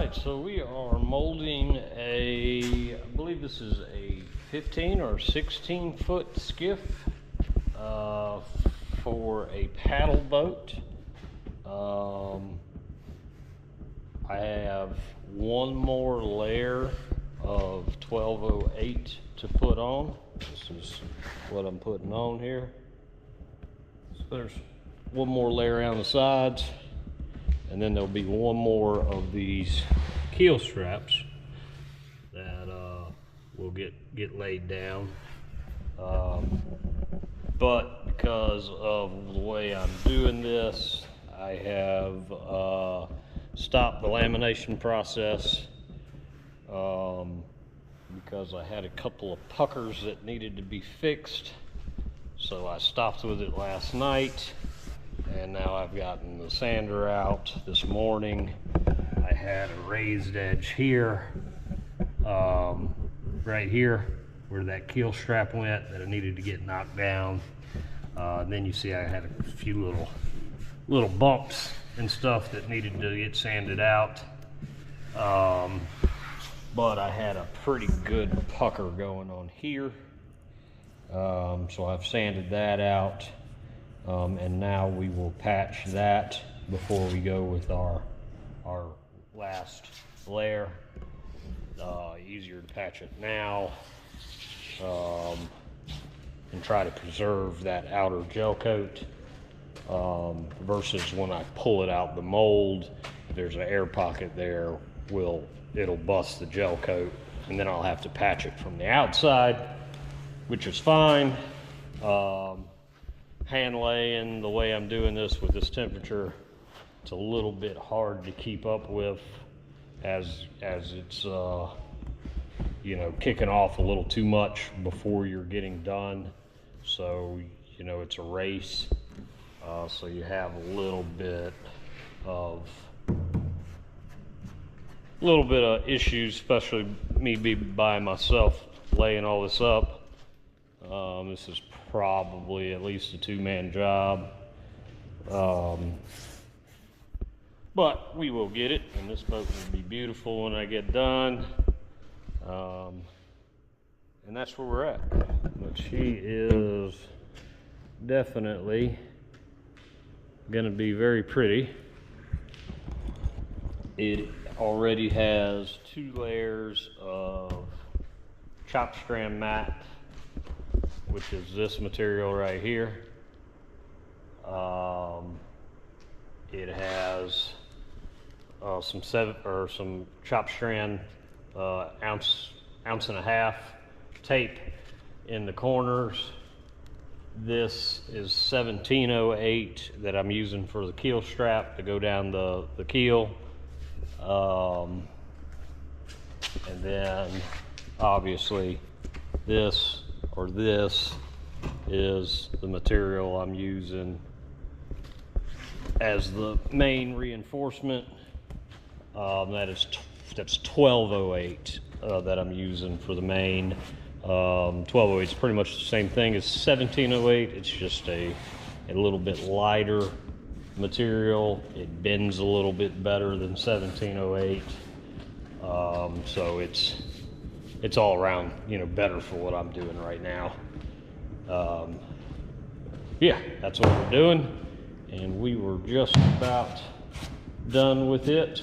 right, so we are molding I believe this is a 15 or 16 foot skiff for a paddle boat. I have one more layer of 1208 to put on. This is what I'm putting on here. So there's one more layer around the sides, and then there'll be one more of these keel straps that will get laid down. But because of the way I'm doing this, I have stopped the lamination process because I had a couple of puckers that needed to be fixed. So I stopped with it last night, and now I've gotten the sander out this morning. I had a raised edge here, right here where that keel strap went, that I needed to get knocked down. Then you see I had a few little bumps and stuff that needed to get sanded out. But I had a pretty good pucker going on here. So I've sanded that out. And now we will patch that before we go with our last layer. Easier to patch it now, and try to preserve that outer gel coat, versus when I pull it out the mold, there's an air pocket there, it'll bust the gel coat, and then I'll have to patch it from the outside, which is fine. Hand laying, the way I'm doing this with this temperature, it's a little bit hard to keep up with as it's you know, kicking off a little too much before you're getting done. So, you know, it's a race. So you have a little bit of issues, especially me be by myself laying all this up. This is probably at least a two-man job. But we will get it, and this boat will be beautiful when I get done. And that's where we're at. But she is definitely gonna be very pretty. It already has 2 layers of chop strand mat, which is this material right here. It has some chop strand ounce and a half tape in the corners. This is 1708 that I'm using for the keel strap to go down the keel. And then obviously this is the material I'm using as the main reinforcement. That's 1208 that I'm using for the main. 1208 is pretty much the same thing as 1708. It's just a little bit lighter material. It bends a little bit better than 1708. So it's all around, you know, better for what I'm doing right now. Yeah, that's what we're doing, and we were just about done with it.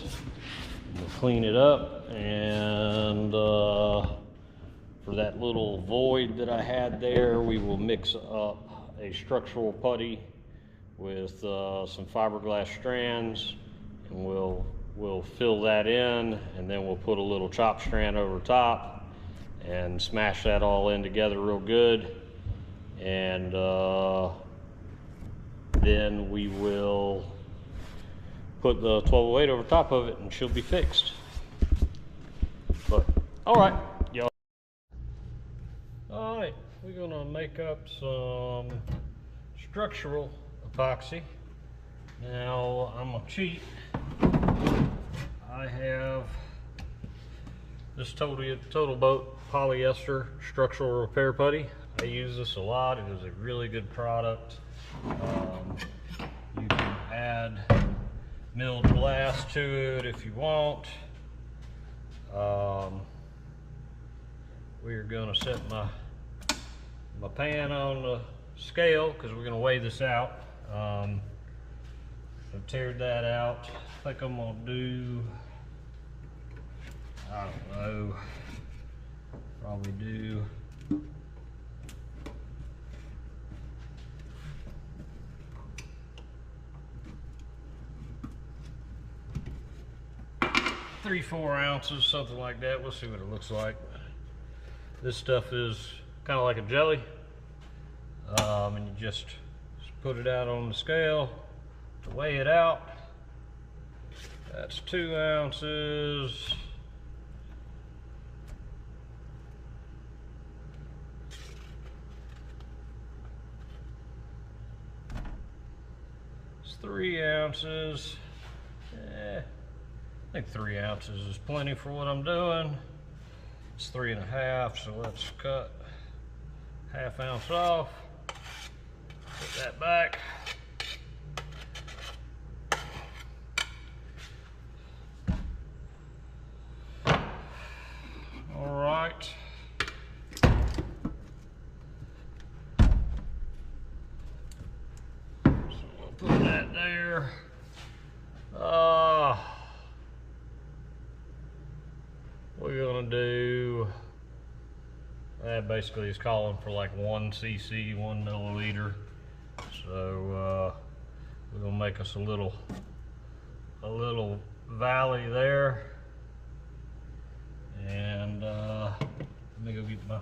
We'll clean it up, and for that little void that I had there, we will mix up a structural putty with some fiberglass strands, and we'll fill that in, and then we'll put a little chop strand over top and smash that all in together real good. And then we will put the 1208 over top of it, and she'll be fixed. But all right, y'all. All right, we're gonna make up some structural epoxy. Now I'm gonna cheat. I have this total boat polyester structural repair putty. I use this a lot. It is a really good product. You can add milled glass to it if you want. We're gonna set my pan on the scale because we're gonna weigh this out. So tear that out. I think I'm gonna do, I don't know, probably do three, 4 ounces, something like that. We'll see what it looks like. This stuff is kind of like a jelly, and you just put it out on the scale to weigh it out. That's 2 ounces. It's 3 ounces. I think 3 ounces is plenty for what I'm doing. It's 3.5, so let's cut 1/2 ounce off. Put that back. All right. So we'll put that there. We're gonna do, that basically is calling for like 1 cc, 1 milliliter. So we're gonna make us a little valley there. And let me go get my,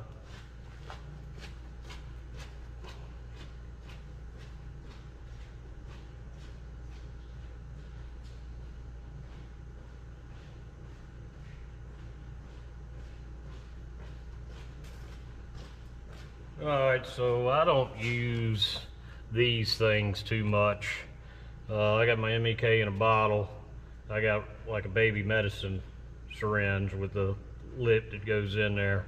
all right, so I don't use these things too much. I got my MEK in a bottle. I got like a baby medicine syringe with the lip that goes in there.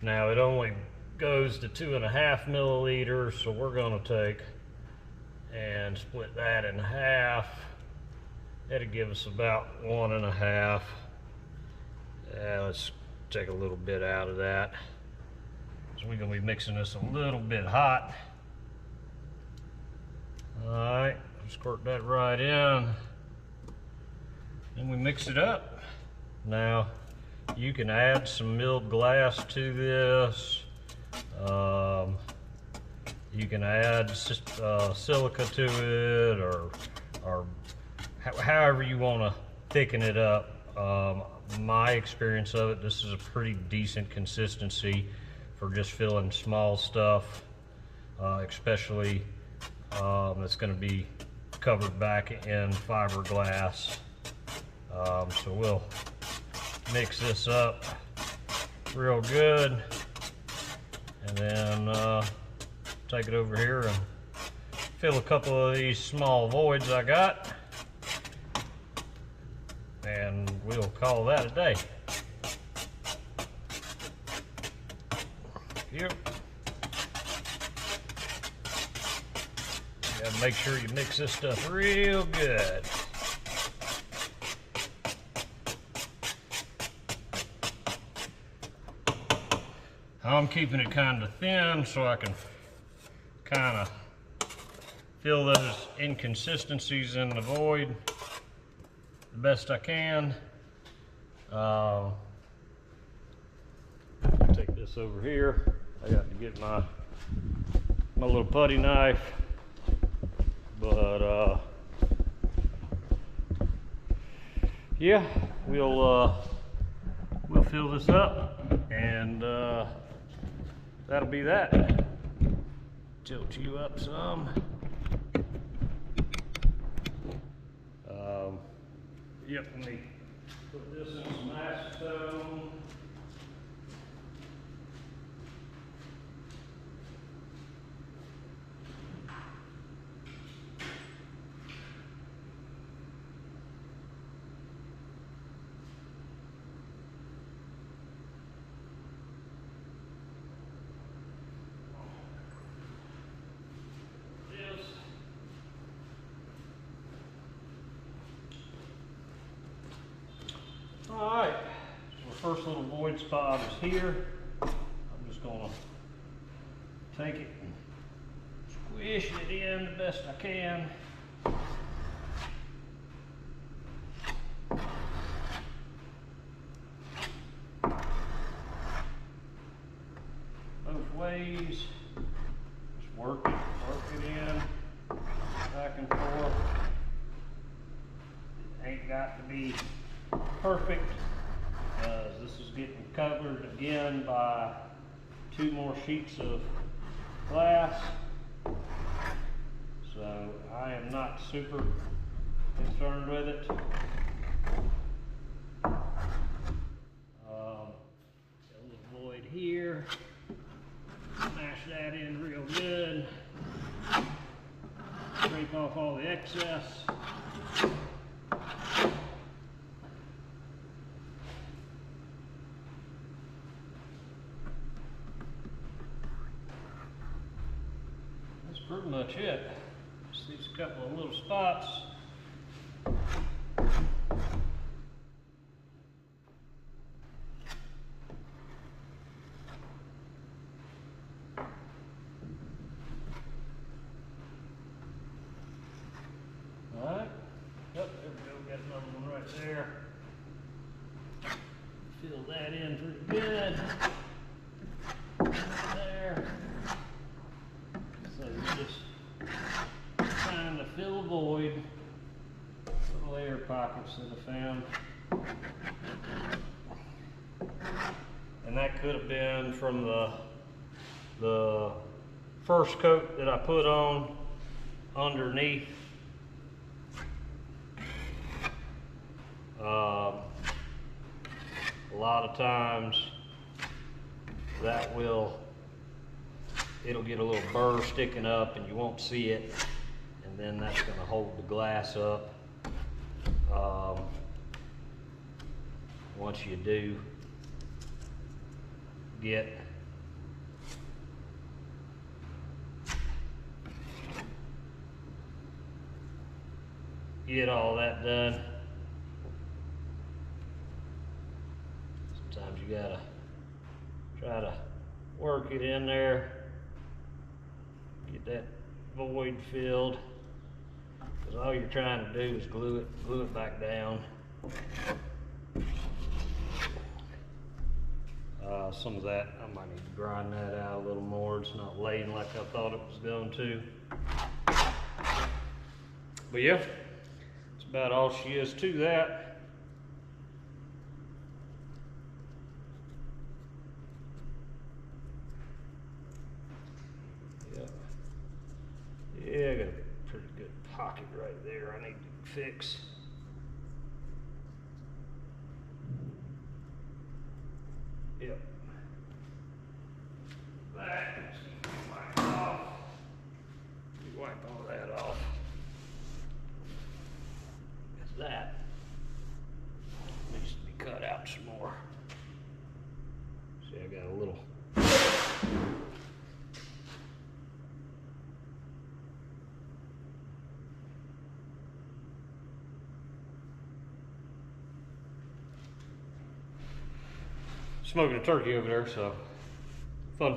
Now it only goes to 2.5 milliliters, so we're gonna take and split that in half. That'll give us about 1.5. Let's take a little bit out of that. So we're gonna be mixing this a little bit hot. All right, squirt that right in. Then we mix it up. Now, you can add some milled glass to this. You can add silica to it, or however you want to thicken it up. My experience of it, this is a pretty decent consistency for just filling small stuff, especially that's going to be covered back in fiberglass. So we'll mix this up real good, and then take it over here and fill a couple of these small voids I got, and we'll call that a day. Yep. You gotta make sure you mix this stuff real good. I'm keeping it kind of thin so I can kind of fill those inconsistencies in the void the best I can. Take this over here. I got to get my little putty knife, but yeah, we'll fill this up, and that'll be that. Tilt you up some. Yep, let me put this in some acetone. All right, so we'll first little void spot is here. I'm just gonna take it and squish it in the best I can. Both ways. Just work it in, back and forth. It ain't got to be perfect, because this is getting covered again by 2 more sheets of glass. So I am not super concerned with it. A little void here. Smash that in real good. Scrape off all the excess. That's pretty much it. Just these couple of little spots. Alright, yep, there we go, got another one right there. Fill that in pretty good. There. So you're just trying to fill a void. Little air pockets that I found. And that could have been from the first coat that I put on underneath. A lot of times it'll get a little burr sticking up and you won't see it, and then that's going to hold the glass up. Once you do get all that done, sometimes you gotta try to work it in there, get that void filled, because all you're trying to do is glue it back down. Some of that, I might need to grind that out a little more. It's not laying like I thought it was going to. But yeah, that's about all she is to that. Yeah, I got a pretty good pocket right there I need to fix. Yep. That, wipe off. You wipe all that off. Because that needs to be cut out some more. See, I got a little. Smoking a turkey over there, so fun.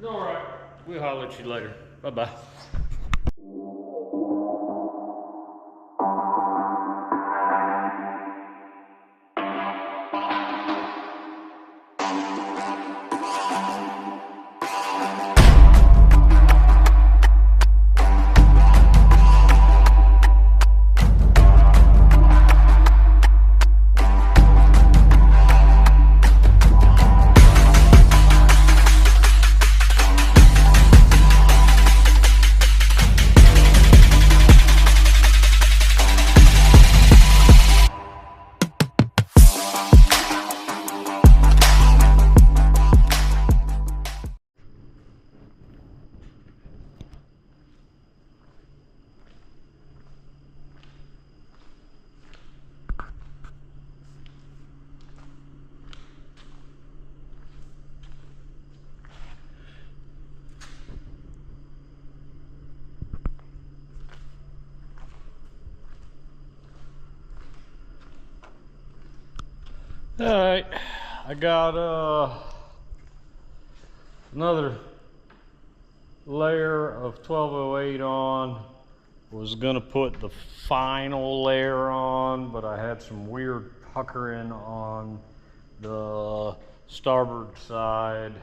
All right, we'll holler at you later. Bye-bye. All right, I got another layer of 1208 on. Was gonna put the final layer on, but I had some weird puckering on the starboard side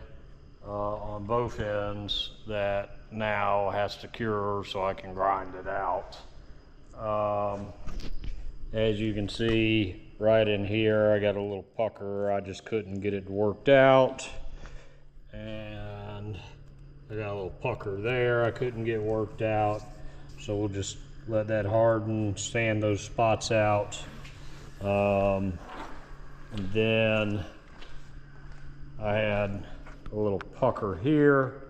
on both ends that now has to cure so I can grind it out. As you can see right in here, I got a little pucker. I just couldn't get it worked out. And I got a little pucker there I couldn't get worked out. So we'll just let that harden, sand those spots out. And then I had a little pucker here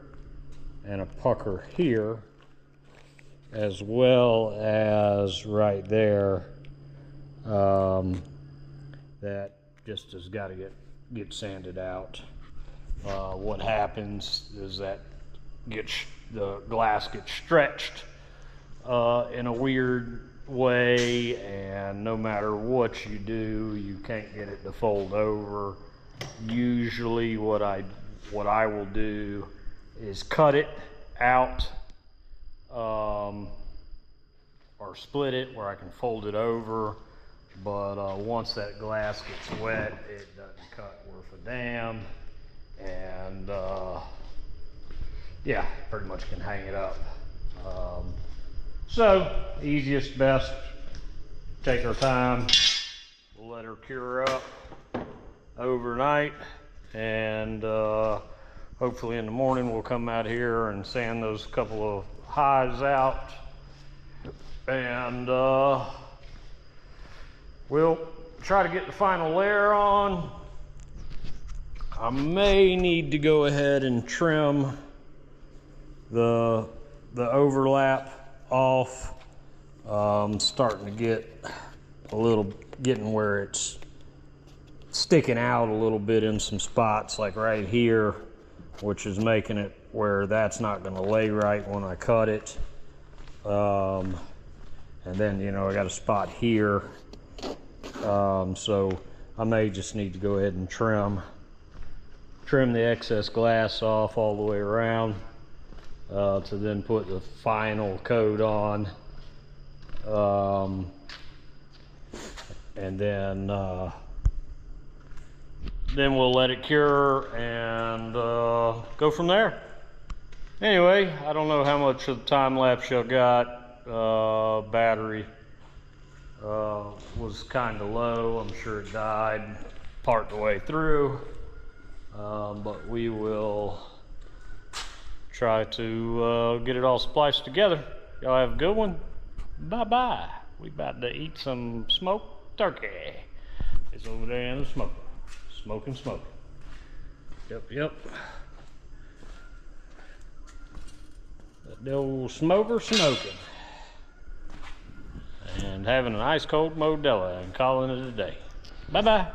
and a pucker here, as well as right there. That just has got to get sanded out. What happens is that the glass gets stretched in a weird way, and no matter what you do, you can't get it to fold over. Usually what I will do is cut it out, or split it where I can fold it over. But once that glass gets wet, it doesn't cut worth a damn. And yeah, pretty much can hang it up. So easiest, best, take our time. We'll let her cure up overnight, and hopefully in the morning we'll come out here and sand those couple of highs out, and we'll try to get the final layer on. I may need to go ahead and trim the overlap off. Starting to get getting where it's sticking out a little bit in some spots, like right here, which is making it where that's not going to lay right when I cut it. And then, you know, I got a spot here. So I may just need to go ahead and trim the excess glass off all the way around, to then put the final coat on. And then we'll let it cure and go from there. Anyway, I don't know how much of the time lapse y'all got. Battery was kind of low. I'm sure it died part the way through, but we will try to get it all spliced together. Y'all have a good one. Bye-bye. We about to eat some smoked turkey. It's over there in the smoker. Smoking. Yep. The old smoker smoking. And having an ice cold Modelo and calling it a day. Bye-bye.